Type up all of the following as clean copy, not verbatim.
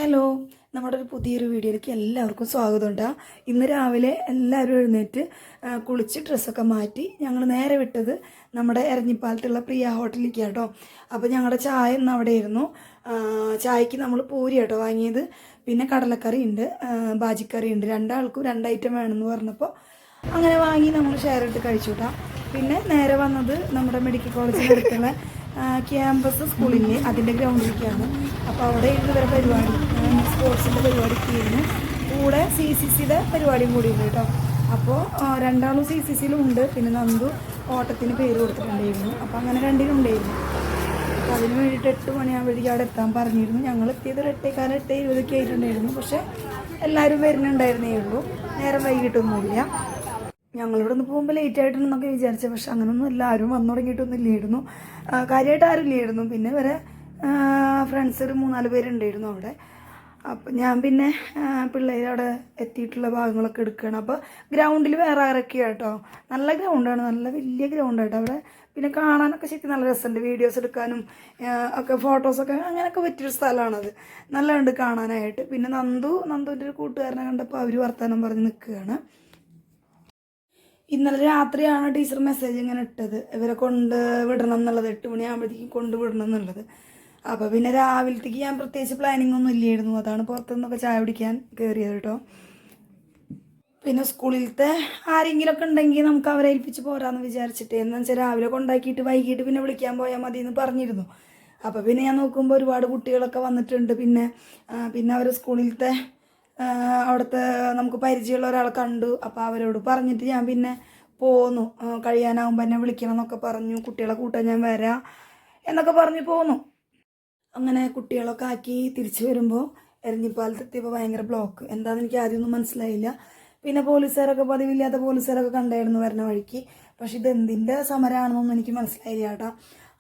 Hello, നമ്മുടെ ഒരു പുതിയൊരു വീഡിയോയിലേക്ക് എല്ലാവർക്കും സ്വാഗതമുണ്ട്. ഇന്ന് രാവിലെ എല്ലാവരും എഴുന്നേറ്റ് കുളിച്ച് ഡ്രസ്സൊക്കെ മാറ്റി ഞങ്ങൾ നേരെ വിട്ടത് നമ്മുടെ എരഞ്ഞിപ്പാലത്തുള്ള പ്രിയ ഹോട്ടലിലേക്ക് കേട്ടോ. അപ്പോൾ ഞങ്ങളുടെ ചായ ഇന്ന് അവിടെ ആയിരുന്നു. ചായക്ക് നമ്മൾ പൂരി കേട്ടോ വാങ്ങിയത്. പിന്നെ കടലക്കറി ഉണ്ട്, ബാജിക്കറി ഉണ്ട്. രണ്ടാൾക്കും 2 ഐറ്റം വേണമെന്ന് പറഞ്ഞപ്പോൾ അങ്ങനെ വാങ്ങി നമ്മൾ ഷെയർ ഇട്ട് കഴിച്ചു കേട്ടോ. പിന്നെ നേരെ വന്നത് നമ്മുടെ മെഡിക്കൽ കോളേജിൻ്റെ അടുത്തുള്ള ക്യാമ്പസ് സ്കൂളില്ലേ, അതിൻ്റെ ഗ്രൗണ്ടിലേക്കാണ്. അപ്പോൾ അവിടെ ഇരുന്ന് ഇവരെ പരിപാടി, സ്പോർട്സിൻ്റെ പരിപാടിക്കായിരുന്നു. കൂടെ CCCയുടെ പരിപാടിയും കൂടി ഉണ്ട് കേട്ടോ. അപ്പോൾ രണ്ടാളും CCCയിലും ഉണ്ട്. പിന്നെ നന്ദു ഓട്ടത്തിന് പേര് കൊടുത്തിട്ടുണ്ടായിരുന്നു. അപ്പോൾ അങ്ങനെ രണ്ടിനുണ്ടായിരുന്നു. അപ്പോൾ അതിന് വേണ്ടിയിട്ട് 8 മണിയാകുമ്പോഴേക്കും അവിടെ എത്താൻ പറഞ്ഞിരുന്നു. ഞങ്ങൾ എത്തിയത് 8:15 8:20 ആയിട്ടുണ്ടായിരുന്നു. പക്ഷേ എല്ലാവരും വരുന്നുണ്ടായിരുന്നേ ഉള്ളൂ. നേരം വൈകിട്ടൊന്നുമില്ല. ഞങ്ങളിവിടെ നിന്ന് പോകുമ്പോൾ ലേറ്റ് ആയിട്ടുണ്ടെന്നൊക്കെ വിചാരിച്ചത്. പക്ഷെ അങ്ങനെയൊന്നും ഇല്ല, ആരും വന്നു തുടങ്ങിയിട്ടൊന്നും ഇല്ലായിരുന്നു. കാര്യമായിട്ട് ആരും ഇല്ലായിരുന്നു. പിന്നെ വരെ ഫ്രണ്ട്സ് ഒരു 3-4 പേരുണ്ടായിരുന്നു അവിടെ. അപ്പം ഞാൻ പിന്നെ പിള്ളേർ അവിടെ എത്തിയിട്ടുള്ള ഭാഗങ്ങളൊക്കെ എടുക്കുകയാണ്. അപ്പോൾ ഗ്രൗണ്ടിൽ വേറെ ആരൊക്കെയാണ് കേട്ടോ. നല്ല ഗ്രൗണ്ടാണ്, നല്ല വലിയ ഗ്രൗണ്ടാട്ടോ അവിടെ. പിന്നെ കാണാനൊക്കെ ശരിക്കും നല്ല രസമുണ്ട്. വീഡിയോസ് എടുക്കാനും ഒക്കെ ഫോട്ടോസൊക്കെ അങ്ങനെയൊക്കെ പറ്റിയൊരു സ്ഥലമാണത്. നല്ലതുണ്ട് കാണാനായിട്ട്. പിന്നെ നന്ദുവിൻ്റെ ഒരു കൂട്ടുകാരനെ കണ്ടപ്പോൾ അവർ വർത്തമാനം പറഞ്ഞ് നിൽക്കുകയാണ്. ഇന്നലെ രാത്രിയാണ് ടീച്ചർ മെസ്സേജ് ഇങ്ങനെ ഇട്ടത്, ഇവരെ കൊണ്ട് വിടണം എന്നുള്ളത്, 8 മണിയാകുമ്പോഴത്തേക്കും കൊണ്ട് വിടണം എന്നുള്ളത്. അപ്പോൾ പിന്നെ രാവിലത്തേക്ക് ഞാൻ പ്രത്യേകിച്ച് പ്ലാനിങ് ഒന്നും ഇല്ലായിരുന്നു. അതാണ് പുറത്തുനിന്നൊക്കെ ചായ കുടിക്കാൻ കയറിയത് കേട്ടോ. പിന്നെ സ്കൂളിലത്തെ ആരെങ്കിലുമൊക്കെ ഉണ്ടെങ്കിൽ നമുക്ക് അവരെ ഏൽപ്പിച്ച് പോരാന്ന് വിചാരിച്ചിട്ട്, എന്താണെന്ന് വെച്ചാൽ രാവിലെ കൊണ്ടാക്കിയിട്ട് വൈകിട്ട് പിന്നെ വിളിക്കാൻ പോയാൽ മതി എന്ന് പറഞ്ഞിരുന്നു. അപ്പോൾ പിന്നെ ഞാൻ നോക്കുമ്പോൾ ഒരുപാട് കുട്ടികളൊക്കെ വന്നിട്ടുണ്ട്. പിന്നെ അവർ സ്കൂളിലത്തെ അവിടുത്തെ നമുക്ക് പരിചയമുള്ള ഒരാളെ കണ്ടു. അപ്പോൾ അവരോട് പറഞ്ഞിട്ട് ഞാൻ പിന്നെ പോന്നു. കഴിയാനാവുമ്പോൾ എന്നെ വിളിക്കണം എന്നൊക്കെ പറഞ്ഞു. കുട്ടികളെ കൂട്ടാൻ ഞാൻ വരാം എന്നൊക്കെ പറഞ്ഞ് പോന്നു. അങ്ങനെ കുട്ടികളൊക്കെ ആക്കി തിരിച്ചു വരുമ്പോൾ എരഞ്ഞിപ്പാലത്തെത്തിയപ്പോൾ ഭയങ്കര ബ്ലോക്ക്. എന്താണെന്ന് എനിക്ക് ആദ്യമൊന്നും മനസ്സിലായില്ല. പിന്നെ പോലീസുകാരൊക്കെ, പതിവില്ലാത്ത പോലീസുകാരൊക്കെ കണ്ടായിരുന്നു വരുന്ന വഴിക്ക്. പക്ഷെ ഇതെന്തിൻ്റെ സമരമാണെന്നൊന്നും എനിക്ക് മനസ്സിലായില്ല കേട്ടോ.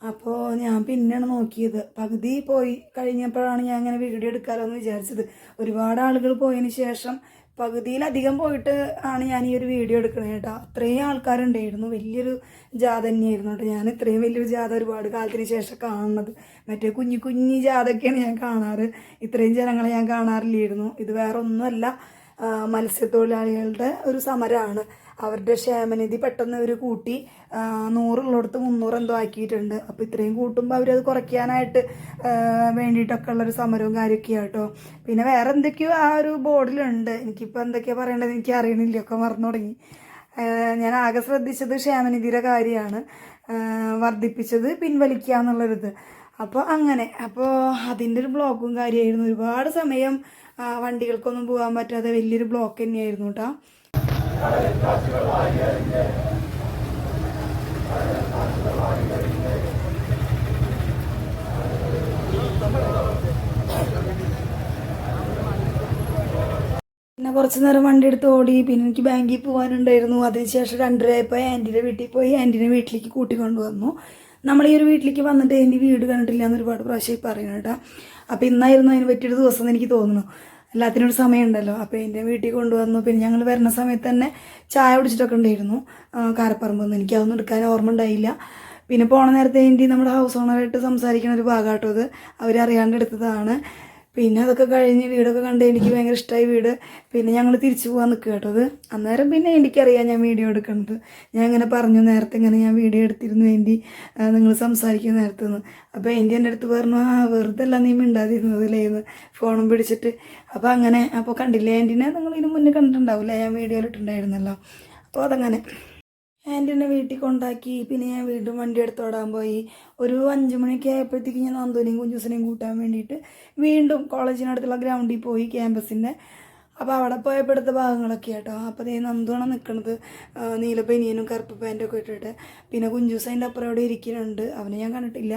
അപ്പോൾ ഞാൻ പിന്നെയാണ് നോക്കിയത്. പകുതി പോയി കഴിഞ്ഞപ്പോഴാണ് ഞാൻ ഇങ്ങനെ വീഡിയോ എടുക്കാമല്ലോ എന്ന് വിചാരിച്ചത്. ഒരുപാട് ആളുകൾ പോയതിന് ശേഷം പകുതിയിലധികം പോയിട്ട് ആണ് ഞാൻ ഈ ഒരു വീഡിയോ എടുക്കണത് കേട്ടോ. അത്രയും ആൾക്കാരുണ്ടായിരുന്നു. വലിയൊരു ജാഥ തന്നെയായിരുന്നു കേട്ടോ. ഞാൻ ഇത്രയും വലിയൊരു ജാഥ ഒരുപാട് കാലത്തിന് ശേഷം കാണുന്നത്. മറ്റേ കുഞ്ഞു ജാഥയൊക്കെയാണ് ഞാൻ കാണാറ്. ഇത്രയും ജനങ്ങളെ ഞാൻ കാണാറില്ലായിരുന്നു. ഇത് വേറെ ഒന്നുമല്ല, മത്സ്യത്തൊഴിലാളികളുടെ ഒരു സമരമാണ്. അവരുടെ ക്ഷേമനിധി പെട്ടെന്ന് അവർ കൂട്ടി 100 ഉള്ളിടത്ത് 300 എന്തോ ആക്കിയിട്ടുണ്ട്. അപ്പോൾ ഇത്രയും കൂട്ടുമ്പോൾ അവരത് കുറയ്ക്കാനായിട്ട് വേണ്ടിയിട്ടൊക്കെ ഉള്ളൊരു സമരവും കാര്യമൊക്കെയാണ് കേട്ടോ. പിന്നെ വേറെ എന്തൊക്കെയോ ആ ഒരു ബോർഡിലുണ്ട്. എനിക്കിപ്പോൾ എന്തൊക്കെയാണ് പറയേണ്ടത് എനിക്ക് അറിയണില്ല, ഒക്കെ മറന്നു തുടങ്ങി. ഞാൻ ആകെ ശ്രദ്ധിച്ചത് ക്ഷേമനിധിയുടെ കാര്യമാണ്, വർദ്ധിപ്പിച്ചത് പിൻവലിക്കുക എന്നുള്ളൊരിത്. അപ്പോൾ അതിൻ്റെ ഒരു ബ്ലോക്കും കാര്യമായിരുന്നു. ഒരുപാട് സമയം വണ്ടികൾക്കൊന്നും പോകാൻ പറ്റാതെ വലിയൊരു ബ്ലോക്ക് തന്നെയായിരുന്നു കേട്ടോ. പിന്നെ കുറച്ച് നേരം വണ്ടി എടുത്ത് ഓടി. പിന്നെ എനിക്ക് ബാങ്കിൽ പോകാനുണ്ടായിരുന്നു. അതിനുശേഷം 2:30 ആയപ്പോൾ ആൻറ്റിയുടെ വീട്ടിൽ പോയി ആൻറ്റിനെ വീട്ടിലേക്ക് കൂട്ടിക്കൊണ്ടുവന്നു. നമ്മൾ ഈ ഒരു വീട്ടിലേക്ക് വന്നിട്ട് എൻ്റെ വീട് കണ്ടിട്ടില്ല എന്ന് ഒരുപാട് പ്രാവശ്യമായി പറയുന്നത് കേട്ടോ. അപ്പോൾ ഇന്നായിരുന്നു അതിന് പറ്റിയൊരു ദിവസം എന്ന് എനിക്ക് തോന്നുന്നു. എല്ലാത്തിനും ഒരു സമയമുണ്ടല്ലോ. അപ്പോൾ എൻ്റെ വീട്ടിൽ കൊണ്ടുവന്നു. പിന്നെ ഞങ്ങൾ വരുന്ന സമയത്ത് തന്നെ ചായ കുടിച്ചിട്ടൊക്കെ ഉണ്ടായിരുന്നു കാരപ്പറമ്പെന്ന്. എനിക്കതൊന്നും എടുക്കാൻ ഓർമ്മ ഉണ്ടായില്ല. പിന്നെ പോണ നേരത്തെ എൻ്റെ നമ്മുടെ ഹൗസ് ഓണറായിട്ട് സംസാരിക്കുന്ന ഒരു ഭാഗമാട്ടോ അത്. അവരറിയാണ്ട് എടുത്തതാണ്. പിന്നെ അതൊക്കെ കഴിഞ്ഞ് വീടൊക്കെ കണ്ട് എനിക്ക് ഭയങ്കര ഇഷ്ടമായി വീട്. പിന്നെ ഞങ്ങൾ തിരിച്ചു പോകാൻ നിൽക്കുക കേട്ടോ. അത് അന്നേരം പിന്നെ എനിക്കറിയാം ഞാൻ വീഡിയോ എടുക്കുന്നത്. ഞാൻ ഇങ്ങനെ പറഞ്ഞു നേരത്തെ ഇങ്ങനെ ഞാൻ വീഡിയോ എടുത്തിരുന്നു നിങ്ങൾ സംസാരിക്കുന്ന നേരത്തുനിന്ന്. അപ്പോൾ എൻ്റെ അടുത്ത് പറഞ്ഞു, വെറുതെ അല്ല നീ മിണ്ടാതിരുന്നതില്ലേന്ന് ഫോണും പിടിച്ചിട്ട്. അപ്പോൾ കണ്ടില്ലേ ആൻറ്റിനെ, നിങ്ങൾ ഇതിന് മുന്നേ കണ്ടിട്ടുണ്ടാവില്ല, ഞാൻ വീഡിയോയിൽ ഇട്ടുണ്ടായിരുന്നല്ലോ. അപ്പോൾ അതങ്ങനെ ആൻറ്റിനെ വീട്ടിൽ കൊണ്ടാക്കി. പിന്നെ ഞാൻ വീണ്ടും വണ്ടി എടുത്തോടാൻ പോയി. ഒരു 5 മണിയൊക്കെ ആയപ്പോഴത്തേക്ക് ഞാൻ നന്ദുവിനെയും കുഞ്ചൂസിനെയും കൂട്ടാൻ വേണ്ടിയിട്ട് വീണ്ടും കോളേജിനടുത്തുള്ള ഗ്രൗണ്ടിൽ പോയി, ക്യാമ്പസിൻ്റെ. അപ്പോൾ അവിടെ പോയപ്പോൾ എടുത്ത ഭാഗങ്ങളൊക്കെ കേട്ടോ. അപ്പോൾ നന്ദുവാണ് നിൽക്കുന്നത്, നീല ബനിയനും കറുപ്പ് പാൻറ്റൊക്കെ ഇട്ടിട്ട്. പിന്നെ കുഞ്ചൂസ് അതിൻ്റെ അപ്പുറം അവിടെ ഇരിക്കുന്നുണ്ട്. അവനെ ഞാൻ കണ്ടിട്ടില്ല.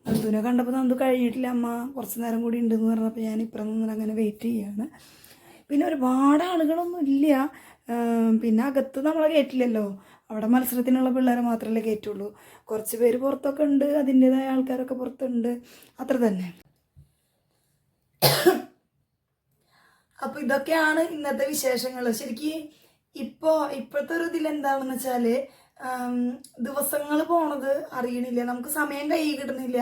നന്ദുവിനെ കണ്ടപ്പോൾ നന്ദു കഴിഞ്ഞിട്ടില്ല അമ്മ, കുറച്ച് നേരം കൂടി ഉണ്ടെന്ന് പറഞ്ഞപ്പോൾ ഞാൻ ഇപ്പുറം നിന്ന് അങ്ങനെ വെയിറ്റ് ചെയ്യുകയാണ്. പിന്നെ ഒരുപാട് ആളുകളൊന്നും ഇല്ല. പിന്നെ അകത്ത് നമ്മളെ കയറ്റില്ലല്ലോ, അവിടെ മത്സരത്തിനുള്ള പിള്ളേരെ മാത്രമല്ലേ കയറ്റുള്ളൂ. കുറച്ച് പേര് പുറത്തൊക്കെ ഉണ്ട്, അതിൻ്റേതായ ആൾക്കാരൊക്കെ പുറത്തുണ്ട്, അത്ര തന്നെ. അപ്പോൾ ഇതൊക്കെയാണ് ഇന്നത്തെ വിശേഷങ്ങൾ. ശരിക്കും ഇപ്പോഴത്തെ ഒരു ഇതിലെന്താണെന്ന് വെച്ചാൽ ദിവസങ്ങൾ പോണത് അറിയണില്ല, നമുക്ക് സമയം കൈ കിട്ടുന്നില്ല.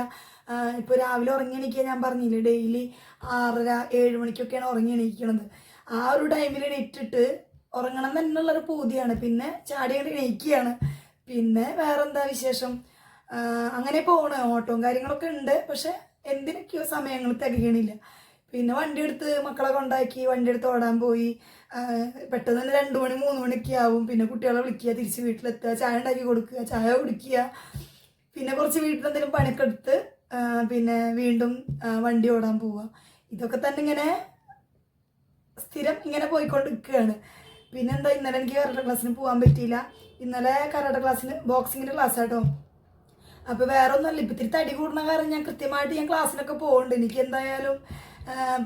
ഇപ്പോൾ രാവിലെ ഉറങ്ങി എണീക്കുക, ഞാൻ പറഞ്ഞില്ലേ ഡെയിലി 6:30-7 മണിക്കൊക്കെയാണ് ഉറങ്ങി എണീക്കണത്. ആ ഒരു ടൈമിൽ ഇട്ടിട്ട് ഉറങ്ങണം എന്നുള്ളൊരു പൂതിയാണ്, പിന്നെ ചാടി അങ്ങോട്ട് എണീക്കുകയാണ്. പിന്നെ വേറെന്താ വിശേഷം, അങ്ങനെ പോണ്. ഓട്ടവും കാര്യങ്ങളൊക്കെ ഉണ്ട്, പക്ഷെ എന്തിനൊക്കെയോ സമയങ്ങൾ തികയണില്ല. പിന്നെ വണ്ടി എടുത്ത് മക്കളെ കൊണ്ടാക്കി വണ്ടി എടുത്ത് ഓടാൻ പോയി, പെട്ടെന്ന് തന്നെ 2 മണി 3 മണിയൊക്കെ ആവും. പിന്നെ കുട്ടികളെ വിളിക്കുക, തിരിച്ച് വീട്ടിലെത്തുക, ചായ ഉണ്ടാക്കി കൊടുക്കുക, ചായ കുടിക്കുക, പിന്നെ കുറച്ച് വീട്ടിൽ എന്തെങ്കിലും പണിയൊക്കെ എടുത്ത് പിന്നെ വീണ്ടും വണ്ടി ഓടാൻ പോവുക. ഇതൊക്കെ തന്നെ ഇങ്ങനെ സ്ഥിരം ഇങ്ങനെ പോയിക്കൊണ്ടിരിക്കുകയാണ്. പിന്നെന്താ, ഇന്നലെ എനിക്ക് കരാട്ടെ ക്ലാസ്സിന് പോകാൻ പറ്റിയില്ല. ഇന്നലെ കരാട്ടെ ക്ലാസ്സിന് ബോക്സിങ്ങിൻ്റെ ക്ലാസ് ആട്ടോ. അപ്പോൾ വേറെ ഒന്നുമല്ല, ഇപ്പം ഇത്തിരി തടി കൂടുന്ന കാരണം ഞാൻ കൃത്യമായിട്ട് ക്ലാസ്സിനൊക്കെ പോകുന്നുണ്ട്. എനിക്ക് എന്തായാലും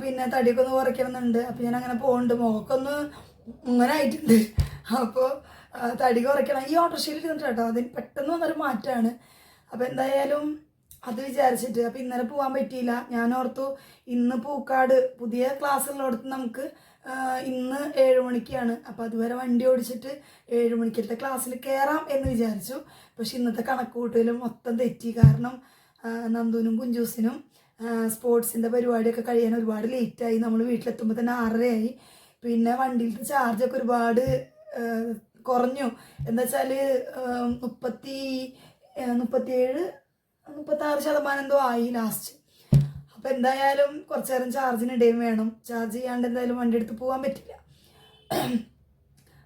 പിന്നെ തടിയൊക്കെ ഒന്ന് കുറയ്ക്കണമെന്നുണ്ട്. അപ്പോൾ ഞാൻ അങ്ങനെ പോകുന്നുണ്ട്. മുഖമൊക്കെ ഇങ്ങനെ ആയിട്ടുണ്ട്. അപ്പോൾ തടി കുറയ്ക്കണം. ഈ ഓട്ടോറിക്ഷയിൽ ഇരുന്നിട്ട് കേട്ടോ, അതിന് പെട്ടെന്ന് വന്നൊരു മാറ്റമാണ്. അപ്പോൾ എന്തായാലും അത് വിചാരിച്ചിട്ട് അപ്പോൾ ഇന്നലെ പോകാൻ പറ്റിയില്ല. ഞാൻ ഓർത്തു ഇന്ന് പൂക്കാട് പുതിയ ക്ലാസ്സുള്ളടത്ത് നമുക്ക് ഇന്ന് 7 മണിക്കാണ്. അപ്പോൾ അതുവരെ വണ്ടി ഓടിച്ചിട്ട് 7 മണിക്കത്തെ ക്ലാസ്സിൽ കയറാം എന്ന് വിചാരിച്ചു. പക്ഷെ ഇന്നത്തെ കണക്കുകൂട്ടലും മൊത്തം തെറ്റി. കാരണം നന്ദുവിനും കുഞ്ചൂസിനും സ്പോർട്സിൻ്റെ പരിപാടിയൊക്കെ കഴിയാൻ ഒരുപാട് ലേറ്റായി. നമ്മൾ വീട്ടിലെത്തുമ്പോൾ തന്നെ 6:30 പിന്നെ വണ്ടിയിലത്തെ ചാർജൊക്കെ ഒരുപാട് കുറഞ്ഞു. എന്താ വെച്ചാൽ 37-36% എന്തോ ആയി ലാസ്റ്റ്. അപ്പോൾ എന്തായാലും കുറച്ച് നേരം ചാർജിനിടയും വേണം. ചാർജ് ചെയ്യാണ്ട് എന്തായാലും വണ്ടി എടുത്ത് പോകാൻ പറ്റില്ല.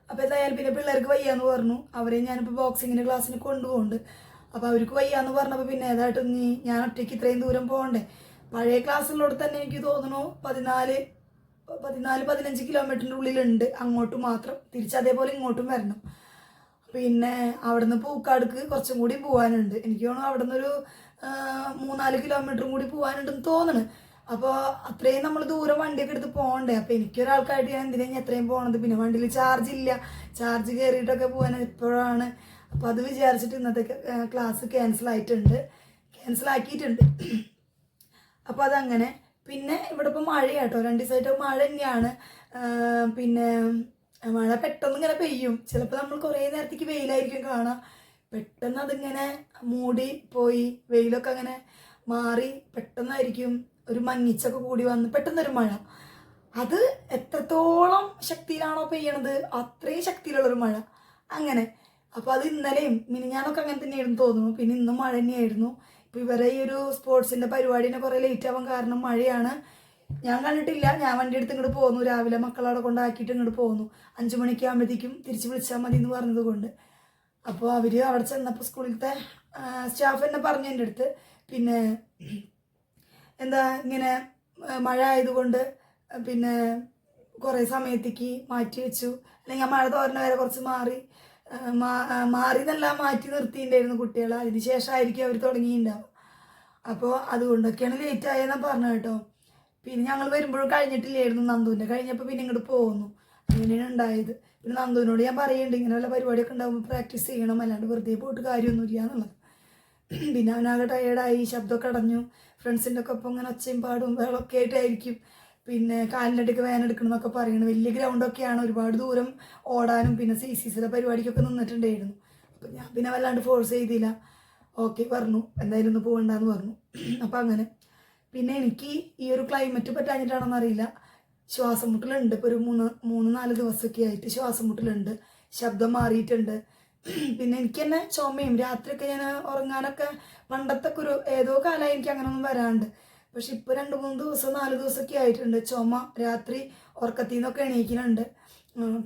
അപ്പോൾ എന്തായാലും പിന്നെ പിള്ളേർക്ക് വയ്യാന്ന് പറഞ്ഞു. അവരെ ഞാനിപ്പോൾ ബോക്സിങ്ങിൻ്റെ ക്ലാസ്സിന് കൊണ്ടുപോകുന്നുണ്ട്. അപ്പോൾ അവർക്ക് വയ്യാന്ന് പറഞ്ഞപ്പോൾ പിന്നെ ഏതായിട്ട് ഞാൻ ഒറ്റയ്ക്ക് ഇത്രയും ദൂരം പോകണ്ടേ. പഴയ ക്ലാസ്സുള്ളോട് തന്നെ എനിക്ക് തോന്നുന്നു 14-15 കിലോമീറ്ററിൻ്റെ ഉള്ളിലുണ്ട് അങ്ങോട്ടും മാത്രം. തിരിച്ചതേപോലെ ഇങ്ങോട്ടും വരണം. പിന്നെ അവിടുന്ന് പൂക്കാടുക്ക് കുറച്ചും കൂടി പോകാനുണ്ട്. എനിക്ക് തോന്നുന്നു അവിടെ നിന്നൊരു 3-4 കിലോമീറ്ററും കൂടി പോകാനുണ്ടെന്ന് തോന്നുന്നു. അപ്പോൾ അത്രയും നമ്മൾ ദൂരം വണ്ടിയൊക്കെ എടുത്ത് പോകണ്ടേ. അപ്പോൾ എനിക്കൊരാൾക്കായിട്ട് ഞാൻ എന്തിനാ എത്രയും പോകണത്. പിന്നെ വണ്ടിയിൽ ചാർജ് ഇല്ല, ചാർജ് കയറിയിട്ടൊക്കെ പോകാൻ ഇപ്പോഴാണ്. അപ്പോൾ അത് വിചാരിച്ചിട്ട് ഇന്നത്തെ ക്ലാസ് ക്യാൻസലാക്കിയിട്ടുണ്ട്. അപ്പോൾ അതങ്ങനെ. പിന്നെ ഇവിടെ ഇപ്പോൾ മഴയാട്ടോ, 2 ദിവസമായിട്ട് മഴ തന്നെയാണ്. പിന്നെ മഴ പെട്ടെന്ന് ഇങ്ങനെ പെയ്യും. ചിലപ്പോൾ നമ്മൾ കുറേ നേരത്തേക്ക് വെയിലായിരിക്കും കാണാം, പെട്ടെന്ന് അതിങ്ങനെ മൂടി പോയി വെയിലൊക്കെ അങ്ങനെ മാറി പെട്ടെന്നായിരിക്കും ഒരു മങ്ങിച്ചൊക്കെ കൂടി വന്ന് പെട്ടെന്നൊരു മഴ. അത് എത്രത്തോളം ശക്തിയിലാണോ പെയ്യണത് അത്രയും ശക്തിയിലുള്ളൊരു മഴ അങ്ങനെ. അപ്പോൾ അത് ഇന്നലെയും മിനിഞ്ഞാന്നൊക്കെ അങ്ങനെ തന്നെയായിരുന്നു തോന്നുന്നു. പിന്നെ ഇന്നും മഴ തന്നെയായിരുന്നു. ഇപ്പോൾ ഇവരെ ഈ ഒരു സ്പോർട്സിൻ്റെ പരിപാടിനെ കുറേ ലേറ്റ് ആവാൻ കാരണം മഴയാണ്. ഞാൻ കണ്ടിട്ടില്ല, ഞാൻ വണ്ടി എടുത്ത് ഇങ്ങോട്ട് പോന്നു. രാവിലെ മക്കളവിടെ കൊണ്ടാക്കിയിട്ട് ഇങ്ങോട്ട് പോന്നു. 5 മണിക്ക് ആകുമ്പോഴത്തേക്കും തിരിച്ച് വിളിച്ചാൽ മതി എന്ന് പറഞ്ഞത് കൊണ്ട്. അപ്പോൾ അവർ അവിടെ ചെന്നപ്പോൾ സ്കൂളിലത്തെ സ്റ്റാഫ് എന്നെ പറഞ്ഞു എൻ്റെ അടുത്ത്, പിന്നെ എന്താ ഇങ്ങനെ മഴ ആയതുകൊണ്ട് പിന്നെ കുറേ സമയത്തേക്ക് മാറ്റി വെച്ചു, അല്ലെങ്കിൽ ആ മഴ തോരണ വരെ കുറച്ച് മാറി എന്നല്ല മാറ്റി നിർത്തിയിട്ടുണ്ടായിരുന്നു കുട്ടികളെ. അതിന് ശേഷമായിരിക്കും അവർ തുടങ്ങിയിട്ടുണ്ടാവും. അപ്പോൾ അതുകൊണ്ടൊക്കെയാണ് ലേറ്റ് ആയെന്നാണ് പറഞ്ഞത് കേട്ടോ. പിന്നെ ഞങ്ങൾ വരുമ്പോഴും കഴിഞ്ഞിട്ടില്ലായിരുന്നു, നന്ദുവിൻ്റെ കഴിഞ്ഞപ്പോൾ പിന്നെ ഇങ്ങോട്ട് പോകുന്നു. അങ്ങനെയാണ് ഉണ്ടായത്. പിന്നെ നന്ദുവിനോട് ഞാൻ പറയുന്നുണ്ട് ഇങ്ങനെ വല്ല പരിപാടിയൊക്കെ ഉണ്ടാകുമ്പോൾ പ്രാക്ടീസ് ചെയ്യണം, അല്ലാണ്ട് വെറുതെ പോയിട്ട് കാര്യമൊന്നുമില്ല എന്നുള്ളത്. പിന്നെ അവനാകെ ടയേർഡായി, ശബ്ദമൊക്കെ അടഞ്ഞു. ഫ്രണ്ട്സിൻ്റെ ഒക്കെ ഒപ്പം ഇങ്ങനെ ഒച്ചയും പാടും വെള്ളമൊക്കെ ആയിട്ടായിരിക്കും. പിന്നെ കാലിനടിക്ക് വേനെടുക്കണം എന്നൊക്കെ പറയണം. വലിയ ഗ്രൗണ്ടൊക്കെയാണ്, ഒരുപാട് ദൂരം ഓടാനും പിന്നെ CCCയുടെ പരിപാടിക്കൊക്കെ നിന്നിട്ടുണ്ടായിരുന്നു. അപ്പം ഞാൻ പിന്നെ വല്ലാണ്ട് ഫോഴ്സ് ചെയ്തില്ല. ഓക്കെ പറഞ്ഞു, എന്തായാലും ഒന്ന് പോകണ്ടെന്ന് പറഞ്ഞു. അപ്പം അങ്ങനെ. പിന്നെ എനിക്ക് ഈ ഒരു ക്ലൈമറ്റ് പറ്റാഞ്ഞിട്ടാണെന്ന് അറിയില്ല, ശ്വാസം മുട്ടലുണ്ട്. ഇപ്പോൾ ഒരു 3-4 ദിവസമൊക്കെ ആയിട്ട് ശ്വാസം മുട്ടലുണ്ട്, ശബ്ദം മാറിയിട്ടുണ്ട്. പിന്നെ എനിക്ക് തന്നെ ചുമയും. രാത്രിയൊക്കെ ഞാൻ ഉറങ്ങാനൊക്കെ പണ്ടത്തെ ഒരു ഏതോ കാലമായി എനിക്ക് അങ്ങനെയൊന്നും വരാണ്ട്. പക്ഷെ ഇപ്പോൾ 2-3 ദിവസം 4 ദിവസമൊക്കെ ആയിട്ടുണ്ട് ചുമ. രാത്രി ഉറക്കത്തിൽ നിന്നൊക്കെ എണീക്കുന്നുണ്ട്.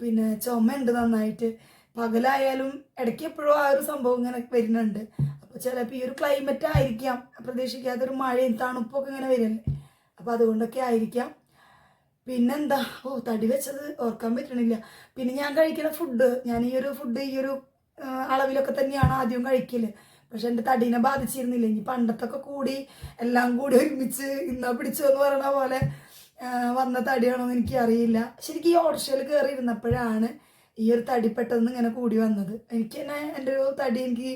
പിന്നെ ചുമയുണ്ട് നന്നായിട്ട്. പകലായാലും ഇടയ്ക്ക് എപ്പോഴും ആ ഒരു സംഭവം ഇങ്ങനെ വരുന്നുണ്ട്. അപ്പോൾ ചിലപ്പോൾ ഈ ഒരു ക്ലൈമറ്റ് ആയിരിക്കാം, പ്രതീക്ഷിക്കാത്തൊരു മഴയും തണുപ്പൊക്കെ ഇങ്ങനെ വരില്ലേ, അപ്പോൾ അതുകൊണ്ടൊക്കെ ആയിരിക്കാം. പിന്നെന്താ, തടി വെച്ചത് ഓർക്കാൻ പറ്റണില്ല. പിന്നെ ഞാൻ കഴിക്കുന്ന ഫുഡ്, ഞാൻ ഈ ഒരു അളവിലൊക്കെ തന്നെയാണ് ആദ്യം കഴിക്കല്. പക്ഷെ എൻ്റെ തടീനെ ബാധിച്ചിരുന്നില്ല. ഇനി പണ്ടത്തൊക്കെ കൂടി എല്ലാം കൂടി ഒരുമിച്ച് ഇന്നാ പിടിച്ചോ എന്ന് പറയണ പോലെ വന്ന തടിയാണോ എന്ന് എനിക്കറിയില്ല. ശരിക്കും ഈ ഓട്ടോറിക്ഷയിൽ കയറി ഇരുന്നപ്പോഴാണ് ഈ ഒരു തടി പെട്ടെന്ന് ഇങ്ങനെ കൂടി വന്നത്. എനിക്ക് തന്നെ എൻ്റെ ഒരു തടി എനിക്ക്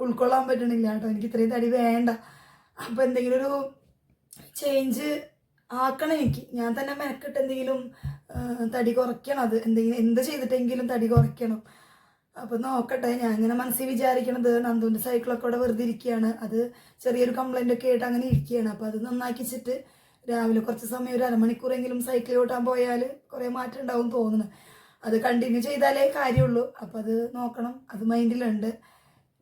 ഉൾക്കൊള്ളാൻ പറ്റണില്ല കേട്ടോ. എനിക്ക് ഇത്രയും തടി വേണ്ട. അപ്പോൾ എന്തെങ്കിലും ഒരു ചേഞ്ച് ആക്കണം എനിക്ക്. ഞാൻ തന്നെ മെനക്കെട്ട് എന്തെങ്കിലും തടി കുറയ്ക്കണം. അത് എന്ത് ചെയ്തിട്ടെങ്കിലും തടി കുറയ്ക്കണം. അപ്പോൾ നോക്കട്ടെ. ഞാൻ ഇങ്ങനെ മനസ്സിൽ വിചാരിക്കണത് നന്ദുവിൻ്റെ സൈക്കിളൊക്കെ ഇവിടെ വെറുതെ ഇരിക്കുകയാണ്. അത് ചെറിയൊരു കംപ്ലൈൻ്റ് ഒക്കെ ആയിട്ട് അങ്ങനെ ഇരിക്കുകയാണ്. അപ്പോൾ അത് നന്നാക്കിച്ചിട്ട് രാവിലെ കുറച്ച് സമയം ഒരു അരമണിക്കൂറെങ്കിലും സൈക്കിൾ ഓട്ടാൻ പോയാൽ കുറേ മാറ്റം ഉണ്ടാവും തോന്നുന്നു. അത് കണ്ടിന്യൂ ചെയ്താലേ കാര്യമുള്ളൂ. അപ്പോൾ അത് നോക്കണം, അത് മൈൻഡിലുണ്ട്.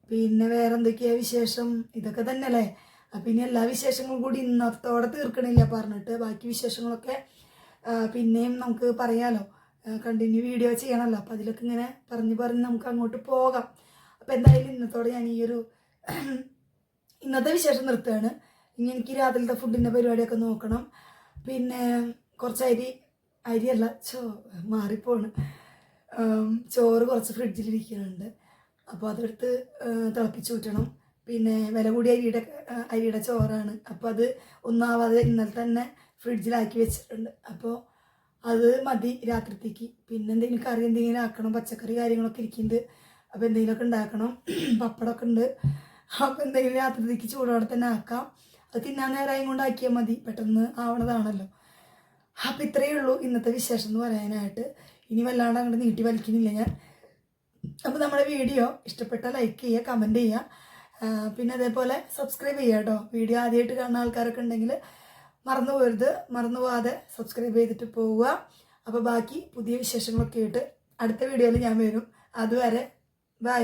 പിന്നെ വേറെ എന്തൊക്കെയാ വിശേഷം? ഇതൊക്കെ തന്നെ അല്ലേ. അപ്പം ഇനി എല്ലാ വിശേഷങ്ങളും കൂടി ഇന്നത്തോടെ തീർക്കണില്ല പറഞ്ഞിട്ട്, ബാക്കി വിശേഷങ്ങളൊക്കെ പിന്നെയും നമുക്ക് പറയാമല്ലോ. കണ്ടിന്യൂ വീഡിയോ ചെയ്യണമല്ലോ. അപ്പോൾ അതിലൊക്കെ ഇങ്ങനെ പറഞ്ഞ് നമുക്ക് അങ്ങോട്ട് പോകാം. അപ്പോൾ എന്തായാലും ഇന്നത്തോടെ ഞാൻ ഈ ഒരു ഇന്നത്തെ വിശേഷം നിർത്തുകയാണ്. ഇനി എനിക്ക് രാത്രിയിലത്തെ ഫുഡിൻ്റെ പരിപാടിയൊക്കെ നോക്കണം. പിന്നെ കുറച്ച് അരിയല്ല മാറിപ്പോണ്, ചോറ് കുറച്ച് ഫ്രിഡ്ജിലിരിക്കുന്നുണ്ട്. അപ്പോൾ അതെടുത്ത് തിളപ്പിച്ച് ഊറ്റണം. പിന്നെ വില കൂടിയ അരിയുടെ ചോറാണ്. അപ്പോൾ അത് ഒന്നാവാതെ ഇന്നലെ തന്നെ ഫ്രിഡ്ജിലാക്കി വെച്ചിട്ടുണ്ട്. അപ്പോൾ അത് മതി രാത്രിത്തേക്ക്. പിന്നെ എന്തെങ്കിലും കറി എന്തെങ്കിലും ആക്കണം, പച്ചക്കറി കാര്യങ്ങളൊക്കെ ഇരിക്കുന്നുണ്ട്. അപ്പോൾ എന്തെങ്കിലുമൊക്കെ ഉണ്ടാക്കണം. പപ്പടമൊക്കെ ഉണ്ട്. അപ്പോൾ എന്തെങ്കിലും രാത്രിത്തേക്ക് ചൂടോടെ തന്നെ ആക്കാം. അത് തിന്നാൻ നേരമായും കൊണ്ട് ആക്കിയാൽ മതി, പെട്ടെന്ന് ആവണതാണല്ലോ. അപ്പം ഇത്രയേ ഉള്ളൂ ഇന്നത്തെ വിശേഷം എന്ന് പറയാനായിട്ട്. ഇനി വല്ലാണ്ട് അങ്ങോട്ട് നീട്ടി വലിക്കുന്നില്ല ഞാൻ. അപ്പോൾ നമ്മുടെ വീഡിയോ ഇഷ്ടപ്പെട്ടാൽ ലൈക്ക് ചെയ്യുക, കമൻറ്റ് ചെയ്യുക. പിന്നെ അതേപോലെ സബ്സ്ക്രൈബ് ചെയ്യുക കേട്ടോ. വീഡിയോ ആദ്യമായിട്ട് കാണുന്ന ആൾക്കാരൊക്കെ ഉണ്ടെങ്കിൽ മറന്നു പോകാതെ സബ്സ്ക്രൈബ് ചെയ്തിട്ട് പോവുക. അപ്പോൾ ബാക്കി പുതിയ വിശേഷങ്ങളൊക്കെ ആയിട്ട് അടുത്ത വീഡിയോയിൽ ഞാൻ വരും. അതുവരെ ബൈ.